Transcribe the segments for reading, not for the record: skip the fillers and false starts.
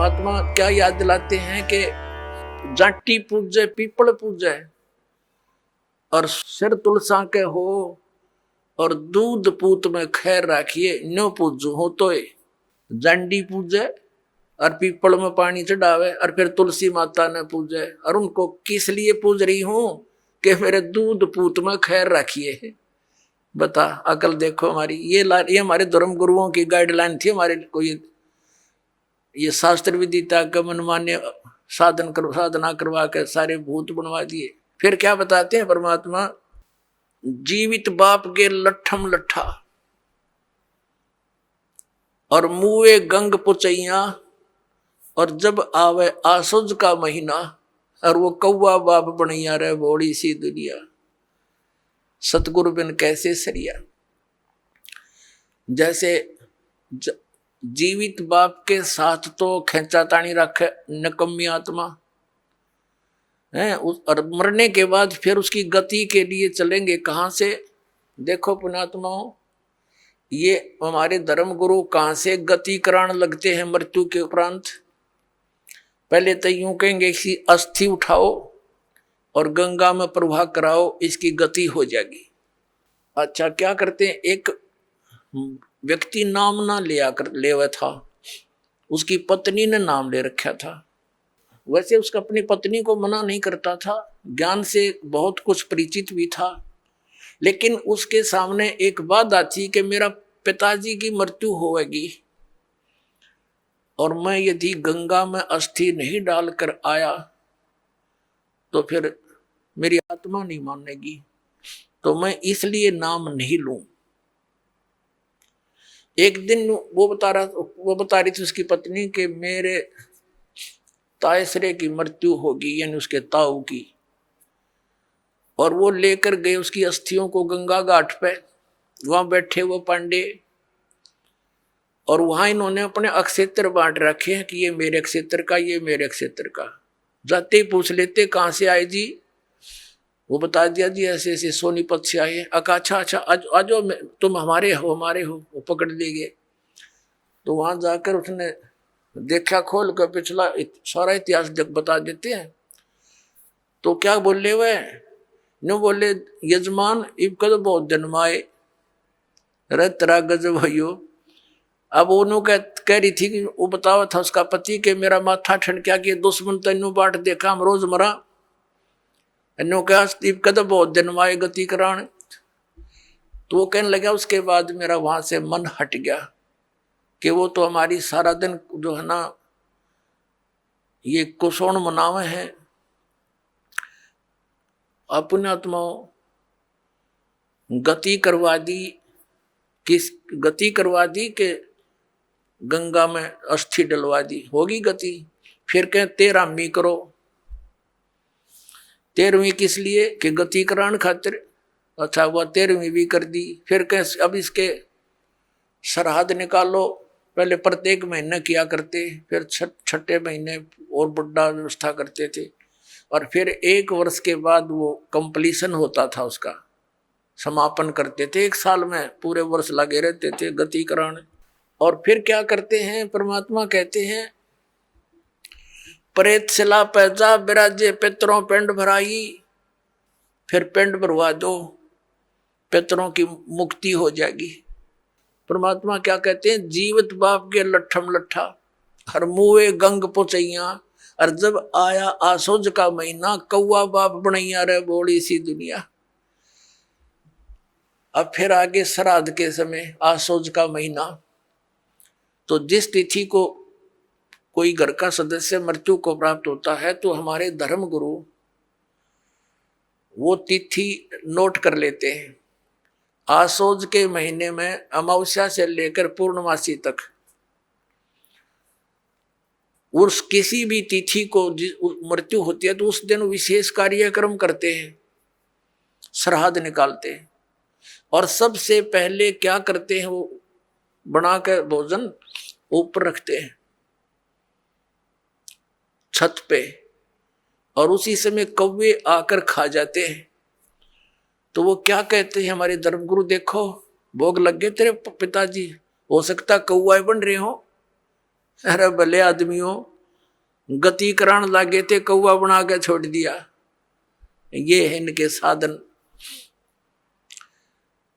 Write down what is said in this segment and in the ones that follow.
परमात्मा क्या याद दिलाते हैं कि जाटी पूजे पीपल पूजे और सिर तुलसा के हो और दूध पूत में खैर राखिए न्यो पूजू हो तो जांडी पूजे और पीपल में पानी चढ़ावे और फिर तुलसी माता ने पूजे और उनको किस लिए पूज रही हूं कि मेरे दूध पूत में खैर राखिए। बता अकल देखो हमारी। ये हमारे धर्म गुरुओं की गाइडलाइन थी हमारे को। ये शास्त्र विदिता का मनमान्य साधना करवा के सारे भूत बनवा दिए। फिर क्या बताते हैं परमात्मा, जीवित बाप के लट्ठम लट्ठा और मुए गंग पुचैया और जब आवे आसुज का महीना और वो कौवा बाप बनैया रे बोड़ी सी दुनिया। सतगुरु बिन कैसे सरिया। जैसे जीवित बाप के साथ तो खेचा तानी रखे नकम्मी आत्मा है, और मरने के बाद फिर उसकी गति के लिए चलेंगे कहाँ से। देखो पुण्यात्माओं, ये हमारे धर्म गुरु कहाँ से गति कराने लगते हैं मृत्यु के उपरांत। पहले तो यूं कहेंगे इसकी अस्थि उठाओ और गंगा में प्रवाह कराओ, इसकी गति हो जाएगी। अच्छा क्या करते हैं, एक व्यक्ति नाम ना ले हुआ था, उसकी पत्नी ने नाम ले रखा था। वैसे उसका अपनी पत्नी को मना नहीं करता था, ज्ञान से बहुत कुछ परिचित भी था, लेकिन उसके सामने एक बात आती कि मेरा पिताजी की मृत्यु होगी और मैं यदि गंगा में अस्थि नहीं डालकर आया तो फिर मेरी आत्मा नहीं मानेगी, तो मैं इसलिए नाम नहीं लूं। एक दिन वो बता रही थी उसकी पत्नी कि मेरे तायसरे की मृत्यु होगी, यानी उसके ताऊ की, और वो लेकर गए उसकी अस्थियों को गंगा घाट पे। वहां बैठे वो पांडे और वहां इन्होंने अपने अक्षेत्र बांट रखे हैं कि ये मेरे अक्षेत्र का, ये मेरे अक्षेत्र का। जाते ही पूछ लेते कहां से आए जी, वो बता दिया जी ऐसे ऐसे सोनीपत से आए। अच्छा आज तुम हमारे हो वो पकड़ ले गए। तो वहां जाकर उसने देखा, खोल कर पिछला सारा इतिहास जग बता देते हैं। तो क्या बोले हुए नो, बोले यजमान इब कद बहुत जन्माए रे तेरा गजब भयो। अब उन्हों कह रही थी कि वो बतावा था उसका पति कि मेरा माथा ठनक्या कि दुश्मन तेनू बाट देखा हम रोज मरा। इन्हों कहा इब कद बहुत जन्माए गति करान। तो वो कहने लगा उसके बाद मेरा वहां से मन हट गया कि वो तो हमारी सारा दिन जो है ना ये कुशोण मनावे हैं। अपने आत्माओं गति करवा दी, किस गति करवा दी कि गंगा में अस्थि डलवा दी, होगी गति। फिर कहें 13वीं करो। 13वीं किस लिए कि गति कराने खातिर। अच्छा वह 13वीं भी कर दी। फिर कहें अब इसके सरहद निकालो। पहले प्रत्येक महीने किया करते, फिर छठे महीने और बड़ा व्यवस्था करते थे, और फिर 1 वर्ष के बाद वो कंप्लीशन होता था, उसका समापन करते थे। 1 साल में पूरे वर्ष लगे रहते थे गति कराने। और फिर क्या करते हैं परमात्मा कहते हैं, प्रेत शिला पैजा बिराजे पितरों पिंड भराई। फिर पिंड भरवा दो, पितरों की मुक्ति हो जाएगी। परमात्मा क्या कहते हैं, जीवित बाप के लट्ठम लट्ठा हर मुए गंग पुचैया और जब आया आसोज का महीना कौवा बाप बनैया रे बोड़ी सी दुनिया। अब फिर आगे श्राद्ध के समय आसोज का महीना। तो जिस तिथि को कोई घर का सदस्य मृत्यु को प्राप्त होता है तो हमारे धर्म गुरु वो तिथि नोट कर लेते हैं। आसोज के महीने में अमावस्या से लेकर पूर्णमासी तक उस किसी भी तिथि को मृत्यु होती है तो उस दिन विशेष कार्यक्रम करते हैं, श्राद्ध निकालते हैं। और सबसे पहले क्या करते हैं, वो बनाकर भोजन ऊपर रखते हैं छत पे, और उसी समय कौवे आकर खा जाते हैं। तो वो क्या कहते हैं हमारे धर्मगुरु, देखो भोग लग गए तेरे पिताजी, हो सकता कौवा बन रहे हो। अरे भले आदमी हो, गति कराने लागे थे, कौवा बना के छोड़ दिया। ये है इनके साधन।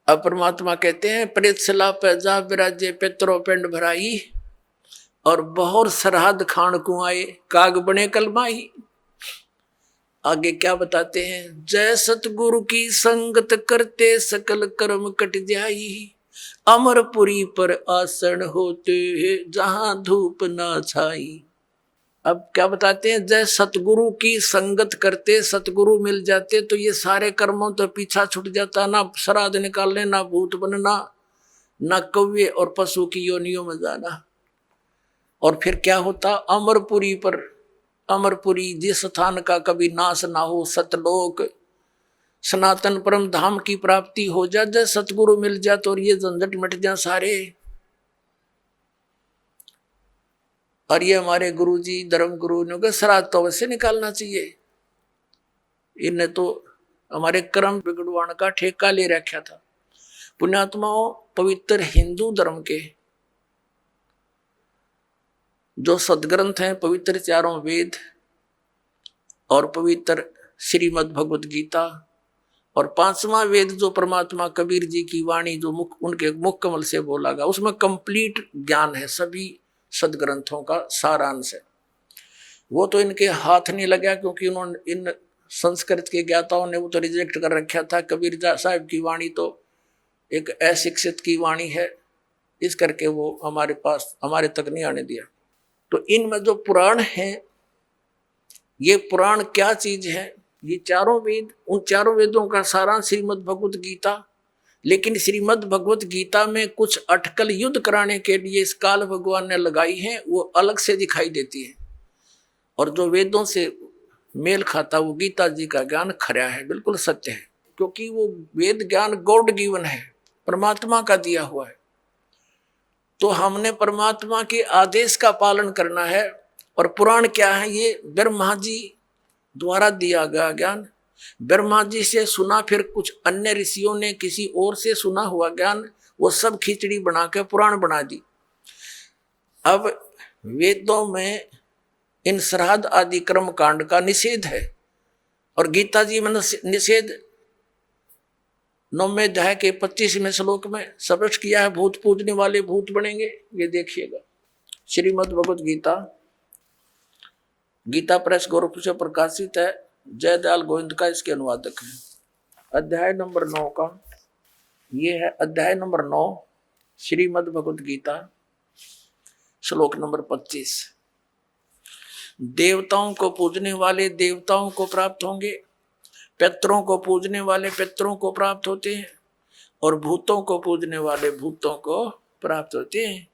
अब परमात्मा कहते हैं प्रेत सला पे जा विराजे पितरों पिंड भराई, और बहुत सरहद खान को आए काग बने कलमाई। आगे क्या बताते हैं, जय सतगुरु की संगत करते सकल कर्म कट जाई, अमरपुरी पर आसन होते जहां धूप ना छाई। अब क्या बताते हैं, जय सतगुरु की संगत करते सतगुरु मिल जाते तो ये सारे कर्मों तो पीछा छूट जाता, ना श्राद्ध निकालने, ना भूत बनना, ना कौवे और पशु की योनियों में जाना। और फिर क्या होता, अमरपुरी पर, अमरपुरी जिस स्थान का कभी नाश ना हो, सतलोक सनातन परम धाम की प्राप्ति हो जा, जय सतगुरु मिल जा तो ये झंझट मिट जा सारे। और ये हमारे गुरुजी धर्म गुरु ने कहा श्राद्ध तो अवश्य निकालना चाहिए। इन्हें तो हमारे कर्म बिगड़वाने का ठेका ले रखा था। पुण्यात्माओं, पवित्र हिंदू धर्म के जो सदग्रंथ हैं, पवित्र चारों वेद और पवित्र श्रीमद् भगवत गीता, और पांचवा वेद जो परमात्मा कबीर जी की वाणी जो उनके मुख कमल से बोला गया, उसमें कंप्लीट ज्ञान है, सभी सदग्रंथों का सारांश है। वो तो इनके हाथ नहीं लगा, क्योंकि उन्होंने इन संस्कृत के ज्ञाताओं ने वो तो रिजेक्ट कर रखा था। कबीर साहब की वाणी तो एक अशिक्षित की वाणी है, इस करके वो हमारे पास, हमारे तक नहीं आने दिया। तो इनमें जो पुराण है, ये पुराण क्या चीज है, ये चारों वेद, उन चारों वेदों का सारांश श्रीमद् भगवत गीता। लेकिन श्रीमद् भगवत गीता में कुछ अटकल युद्ध कराने के लिए इस काल भगवान ने लगाई है, वो अलग से दिखाई देती है। और जो वेदों से मेल खाता वो गीता जी का ज्ञान खरा है, बिल्कुल सत्य है, क्योंकि वो वेद ज्ञान गॉड गिवन है, परमात्मा का दिया हुआ है। तो हमने परमात्मा के आदेश का पालन करना है। और पुराण क्या है, ये ब्रह्मा जी द्वारा दिया गया ज्ञान, ब्रह्मा जी से सुना, फिर कुछ अन्य ऋषियों ने किसी और से सुना हुआ ज्ञान, वो सब खिचड़ी बना के पुराण बना दी। अब वेदों में इन श्राद्ध आदि कर्म कांड का निषेध है, और गीता जी में निषेध 9वें अध्याय के 25वें श्लोक में स्पष्ट किया है, भूत पूजने वाले भूत बनेंगे। ये देखिएगा, श्रीमद् भगवत गीता, गीता प्रेस गोरखपुर से प्रकाशित है, जयदयाल गोविंद का इसके अनुवादक है। अध्याय नंबर 9 का ये है, अध्याय नंबर 9 श्रीमद् भगवत गीता, श्लोक नंबर 25। देवताओं को पूजने वाले देवताओं को प्राप्त होंगे, पितरों को पूजने वाले पितरों को प्राप्त होते हैं, और भूतों को पूजने वाले भूतों को प्राप्त होते हैं,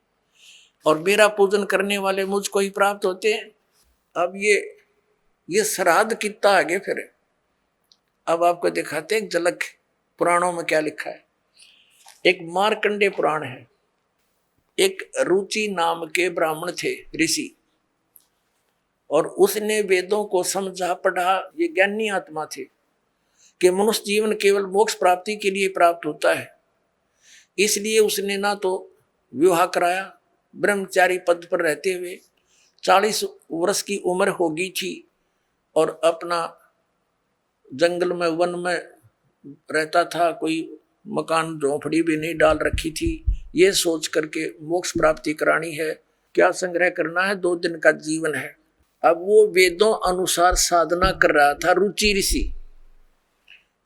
और मेरा पूजन करने वाले मुझको ही प्राप्त होते हैं। अब ये श्राद्ध कितना आगे फिर, अब आपको दिखाते हैं एक झलक पुराणों में क्या लिखा है। एक मार्कंडेय पुराण है। एक रुचि नाम के ब्राह्मण थे, ऋषि, और उसने वेदों को समझा पढ़ा। ये ज्ञानी आत्मा थे कि मनुष्य जीवन केवल मोक्ष प्राप्ति के लिए प्राप्त होता है, इसलिए उसने ना तो विवाह कराया, ब्रह्मचारी पद पर रहते हुए 40 वर्ष की उम्र होगी थी, और अपना जंगल में वन में रहता था, कोई मकान झोंपड़ी भी नहीं डाल रखी थी। ये सोच करके मोक्ष प्राप्ति करानी है, क्या संग्रह करना है, 2 दिन का जीवन है। अब वो वेदों अनुसार साधना कर रहा था, रुचि ऋषि,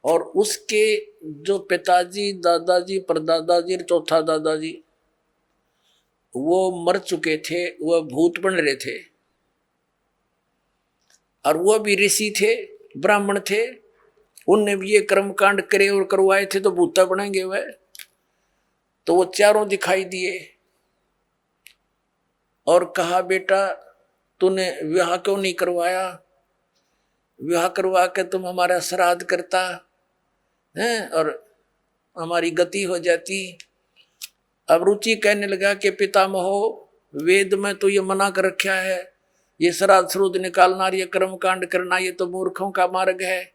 और उसके जो पिताजी, दादाजी, परदादाजी, चौथा दादाजी वो मर चुके थे, वह भूत बन रहे थे, और वह भी ऋषि थे, ब्राह्मण थे। उनने भी ये कर्म कांड करे और करवाए थे, तो भूता बनेंगे वह। तो वो चारों दिखाई दिए और कहा, बेटा तूने विवाह क्यों नहीं करवाया, विवाह करवा के तुम हमारा श्राद्ध करता है और हमारी गति हो जाती। अब रुचि कहने लगा कि पितामहो, वेद में तो ये मना कर रखा है, ये श्राद्ध श्रुद्ध निकालना, ये कर्म कांड करना, ये तो मूर्खों का मार्ग है।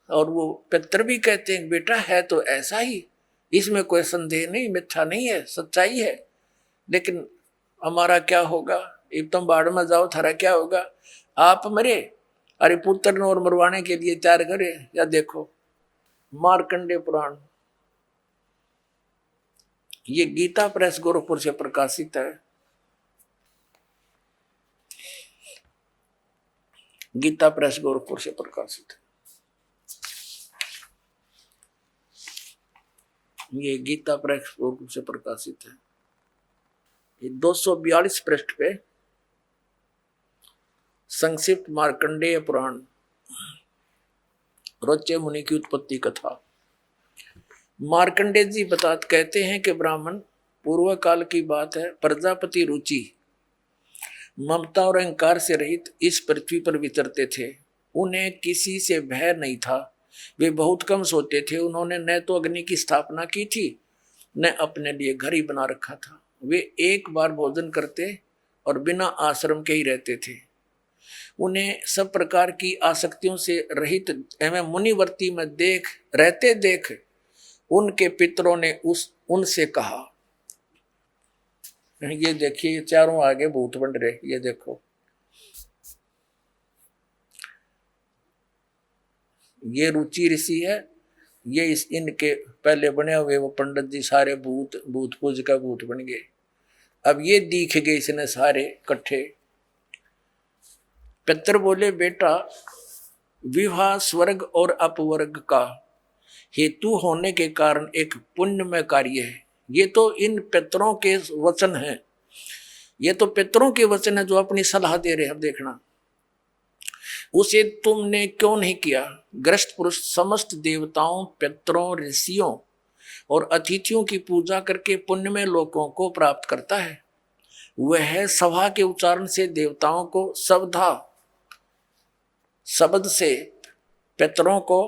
और वो पितर भी कहते हैं, बेटा है तो ऐसा ही, इसमें कोई संदेह नहीं, मिथ्या नहीं है, सच्चाई है, लेकिन हमारा क्या होगा। अब तुम बाढ़ में जाओ, थारा क्या होगा, आप मरे, अरे पुत्र और मरवाने के लिए तैयार करे। या देखो मार्कंडे पुराण, ये गीता प्रेस गोरखपुर से प्रकाशित है। गीता प्रेस गोरखपुर से प्रकाशित है। ये गीता प्रेस गोरखपुर से प्रकाशित है। ये 242 पृष्ठ पे संक्षिप्त मार्कंडेय पुराण, रोचे मुनि की उत्पत्ति कथा। मार्कंडेय जी कहते हैं कि ब्राह्मण, पूर्व काल की बात है, प्रजापति रुचि ममता और अहंकार से रहित इस पृथ्वी पर विचरते थे। उन्हें किसी से भय नहीं था, वे बहुत कम सोते थे। उन्होंने न तो अग्नि की स्थापना की थी, न अपने लिए घर ही बना रखा था। वे एक बार भोजन करते और बिना आश्रम के ही रहते थे। उन्हें सब प्रकार की आसक्तियों से रहित एवं मुनिवर्ती में देख उनके पितरों ने उनसे कहा, ये देखिए चारों आगे भूत बन रहे, ये देखो, ये रुचि ऋषि है, ये इनके पहले बने हुए वो पंडित जी सारे भूत पूज का भूत बन गए। अब ये दिख गए इसने सारे इकट्ठे। पितर बोले, बेटा विवाह स्वर्ग और अपवर्ग का हेतु होने के कारण एक पुण्यमय कार्य है। ये तो इन पितरों के वचन हैं, ये तो पितरों के वचन है जो अपनी सलाह दे रहे हैं। अब देखना, उसे तुमने क्यों नहीं किया। ग्रस्त पुरुष समस्त देवताओं, पितरों, ऋषियों और अतिथियों की पूजा करके पुण्यमय लोकों को प्राप्त करता है। वह सभा के उच्चारण से देवताओं को शब्दा शब्द से पितरों को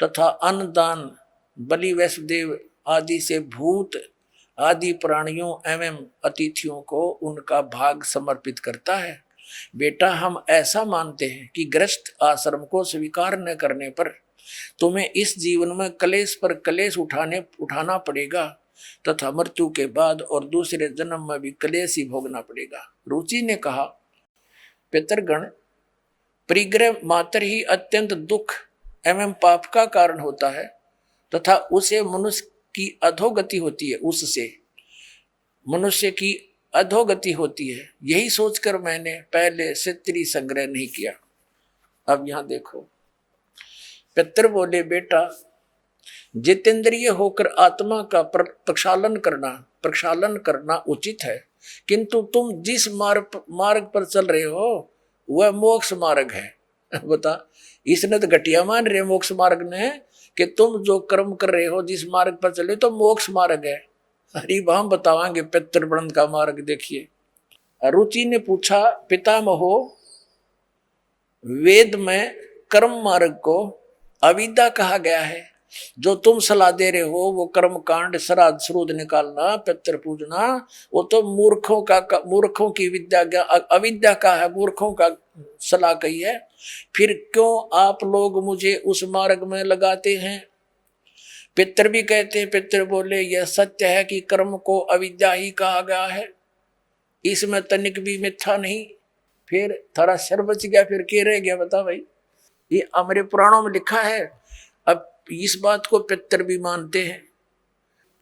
तथा अन्नदान बलि वैष्णदेव आदि से भूत आदि प्राणियों एवं अतिथियों को उनका भाग समर्पित करता है। बेटा, हम ऐसा मानते हैं कि गृहस्थ आश्रम को स्वीकार न करने पर तुम्हें इस जीवन में कलेश पर कलेश उठाना पड़ेगा तथा मृत्यु के बाद और दूसरे जन्म में भी कलेश ही भोगना पड़ेगा। रुचि ने कहा, पितरगण, परिग्रह मात्र ही अत्यंत दुख एवं पाप का कारण होता है तथा उसे मनुष्य की अधोगति होती है, उससे मनुष्य की अधोगति होती है। यही सोचकर मैंने पहले क्षत्रिय संग्रह नहीं किया। अब यहां देखो, पितर बोले, बेटा जितेंद्रिय होकर आत्मा का प्रक्षालन करना उचित है, किंतु तुम जिस मार्ग पर चल रहे हो वह मोक्ष मार्ग है। बता, इसने तो घटिया मान रहे मोक्ष मार्ग ने कि तुम जो कर्म कर रहे हो जिस मार्ग पर चले तो मोक्ष मार्ग है। हरि हम बतावांगे पितृवृंद का मार्ग। देखिए, रुचि ने पूछा, पितामहो, वेद में कर्म मार्ग को अविद्या कहा गया है। जो तुम सलाह दे रहे हो वो कर्म कांड, श्राद्ध श्रूद निकालना, पितृ पूजना, वो तो मूर्खों की विद्या, अविद्या का है, मूर्खों का सलाह कही है। फिर क्यों आप लोग मुझे उस मार्ग में लगाते हैं। पितर भी कहते हैं, पितर बोले, यह सत्य है कि कर्म को अविद्या ही कहा गया है, इसमें तनिक भी मिथ्या नहीं। फिर थारा सर बच गया, फिर क्या रह गया बता भाई। ये हमारे पुराणों में लिखा है। अब इस बात को पितर भी मानते हैं।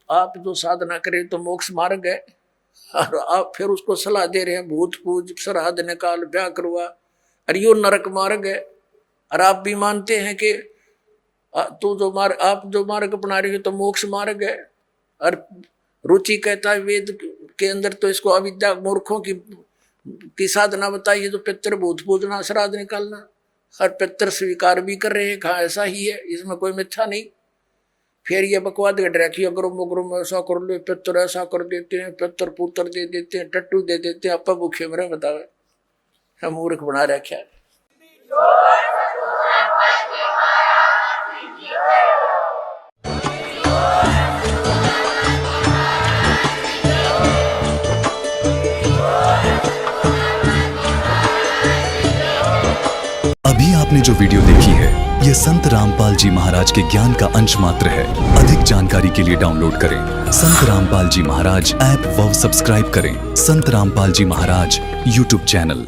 आप जो साधना करें तो मोक्ष मार्ग है, और आप फिर उसको सलाह दे रहे हैं भूत पूज, श्राद्ध निकाल, ब्याह करवा, अरे यो नरक मार्ग है। और आप भी मानते हैं कि आप जो मार्ग अपना रहे हो तो मोक्ष मार्ग है। और रुचि कहता है वेद के अंदर तो इसको अविद्या मूर्खों की साधना बताइए, तो पितर भूत पूजना, श्राद्ध निकालना, और पितर स्वीकार भी कर रहे हैं, कहा ऐसा ही है, इसमें कोई मिथ्या नहीं। फिर ये बकवाद गढ़ रखी, अगर ऐसा कर लो, पितर ऐसा कर देते हैं, पितर पुत्र दे देते हैं, टट्टू दे देते हैं, अपा भूखे मरे, बतावे हम मूर्ख बना रखा है। अभी आपने जो वीडियो देखी है ये संत रामपाल जी महाराज के ज्ञान का अंश मात्र है। अधिक जानकारी के लिए डाउनलोड करें संत रामपाल जी महाराज ऐप व सब्सक्राइब करें संत रामपाल जी महाराज यूट्यूब चैनल।